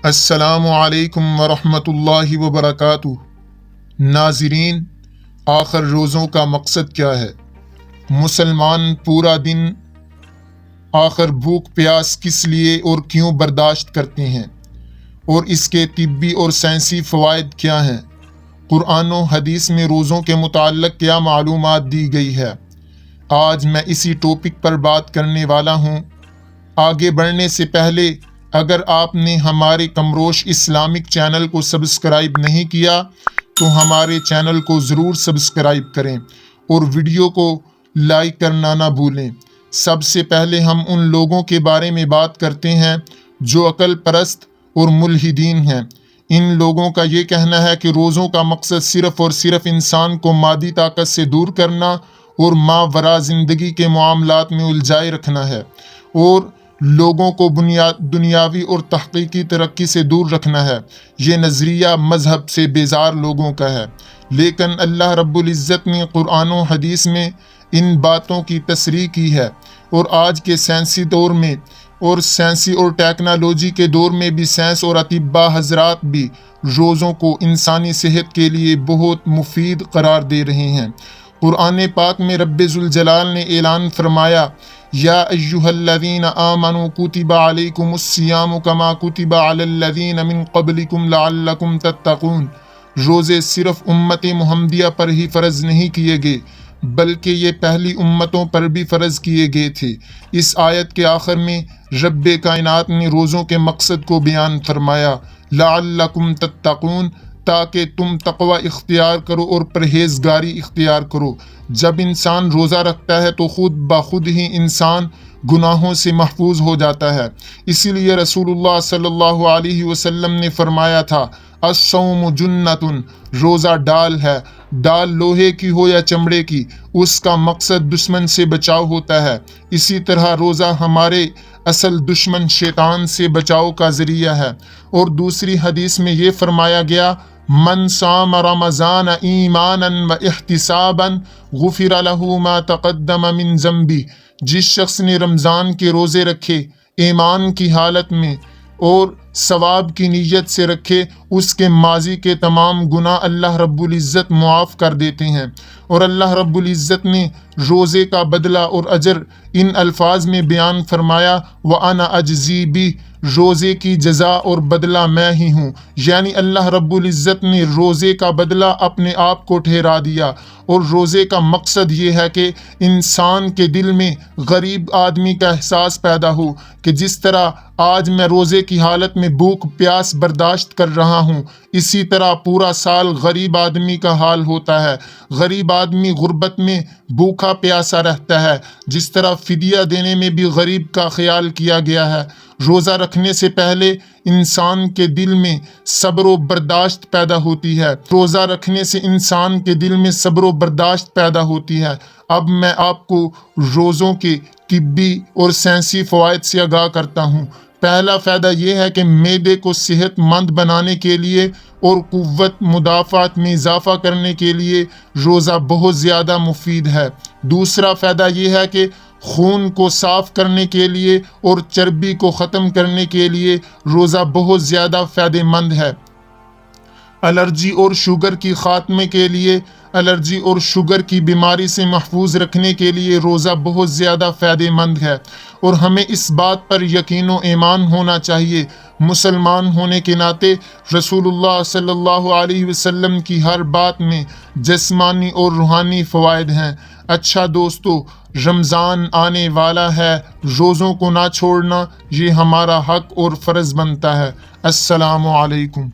السلام علیکم ورحمۃ اللہ وبرکاتہ۔ ناظرین، آخر روزوں کا مقصد کیا ہے؟ مسلمان پورا دن آخر بھوک پیاس کس لیے اور کیوں برداشت کرتے ہیں، اور اس کے طبی اور سائنسی فوائد کیا ہیں؟ قرآن و حدیث میں روزوں کے متعلق کیا معلومات دی گئی ہے؟ آج میں اسی ٹاپک پر بات کرنے والا ہوں۔ آگے بڑھنے سے پہلے اگر آپ نے ہمارے کمروش اسلامک چینل کو سبسکرائب نہیں کیا تو ہمارے چینل کو ضرور سبسکرائب کریں اور ویڈیو کو لائک کرنا نہ بھولیں۔ سب سے پہلے ہم ان لوگوں کے بارے میں بات کرتے ہیں جو عقل پرست اور ملحدین ہیں۔ ان لوگوں کا یہ کہنا ہے کہ روزوں کا مقصد صرف اور صرف انسان کو مادی طاقت سے دور کرنا اور ماوراء زندگی کے معاملات میں الجھائے رکھنا ہے، اور لوگوں کو دنیاوی اور تحقیقی ترقی سے دور رکھنا ہے۔ یہ نظریہ مذہب سے بیزار لوگوں کا ہے، لیکن اللہ رب العزت نے قرآن و حدیث میں ان باتوں کی تصریح کی ہے، اور آج کے سائنسی دور میں اور سائنسی اور ٹیکنالوجی کے دور میں بھی سائنس اور اطباء حضرات بھی روزوں کو انسانی صحت کے لیے بہت مفید قرار دے رہے ہیں۔ قرآن پاک میں رب ذوالجلال نے اعلان فرمایا، یا ایھا الذین آمنوا کتب علیکم الصیام کما کتب علی الذین من قبلکم لعلکم تتقون۔ روزے صرف امت محمدیہ پر ہی فرض نہیں کیے گئے بلکہ یہ پہلی امتوں پر بھی فرض کیے گئے تھے۔ اس آیت کے آخر میں رب کائنات نے روزوں کے مقصد کو بیان فرمایا، لعلکم تتقون، تاکہ تم تقوی اختیار کرو اور پرہیزگاری اختیار کرو۔ جب انسان روزہ رکھتا ہے تو خود بخود ہی انسان گناہوں سے محفوظ ہو جاتا ہے۔ اسی لیے رسول اللہ صلی اللہ علیہ وسلم نے فرمایا تھا، الصوم جنۃ، روزہ ڈال ہے، ڈال لوہے کی ہو یا چمڑے کی، اس کا مقصد دشمن سے بچاؤ ہوتا ہے۔ اسی طرح روزہ ہمارے اصل دشمن شیطان سے بچاؤ کا ذریعہ ہے۔ اور دوسری حدیث میں یہ فرمایا گیا، من صام رمضان ایمانا و احتسابا غفر له ما تقدم من ذنبہ، جس شخص نے رمضان کے روزے رکھے ایمان کی حالت میں اور ثواب کی نیت سے رکھے، اس کے ماضی کے تمام گناہ اللہ رب العزت معاف کر دیتے ہیں۔ اور اللہ رب العزت نے روزے کا بدلہ اور اجر ان الفاظ میں بیان فرمایا، وَأَنَا أَجْزِي بِهِ، روزے کی جزا اور بدلہ میں ہی ہوں۔ یعنی اللہ رب العزت نے روزے کا بدلہ اپنے آپ کو ٹھہرا دیا۔ اور روزے کا مقصد یہ ہے کہ انسان کے دل میں غریب آدمی کا احساس پیدا ہو کہ جس طرح آج میں روزے کی حالت میں بھوک پیاس برداشت کر رہا ہوں، اسی طرح پورا سال غریب آدمی کا حال ہوتا ہے۔ غریب آدمی غربت میں بھوکا پیاسا رہتا ہے، جس طرح فدیہ دینے میں بھی غریب کا خیال کیا گیا ہے۔ روزہ رکھنے سے پہلے انسان کے دل میں صبر و برداشت پیدا ہوتی ہے۔ روزہ رکھنے سے انسان کے دل میں صبر و برداشت پیدا ہوتی ہے۔ اب میں آپ کو روزوں کے طبی اور سائنسی فوائد سے آگاہ کرتا ہوں۔ پہلا فائدہ یہ ہے کہ معدے کو صحت مند بنانے کے لیے اور قوت مدافعت میں اضافہ کرنے کے لیے روزہ بہت زیادہ مفید ہے۔ دوسرا فائدہ یہ ہے کہ خون کو صاف کرنے کے لیے اور چربی کو ختم کرنے کے لیے روزہ بہت زیادہ فائدہ مند ہے۔ الرجی اور شوگر کی خاتمے کے لیے، الرجی اور شوگر کی بیماری سے محفوظ رکھنے کے لیے روزہ بہت زیادہ فائدہ مند ہے۔ اور ہمیں اس بات پر یقین و ایمان ہونا چاہیے، مسلمان ہونے کے ناطے رسول اللہ صلی اللہ علیہ وسلم کی ہر بات میں جسمانی اور روحانی فوائد ہیں۔ اچھا دوستو، رمضان آنے والا ہے، روزوں کو نہ چھوڑنا، یہ ہمارا حق اور فرض بنتا ہے۔ السلام علیکم۔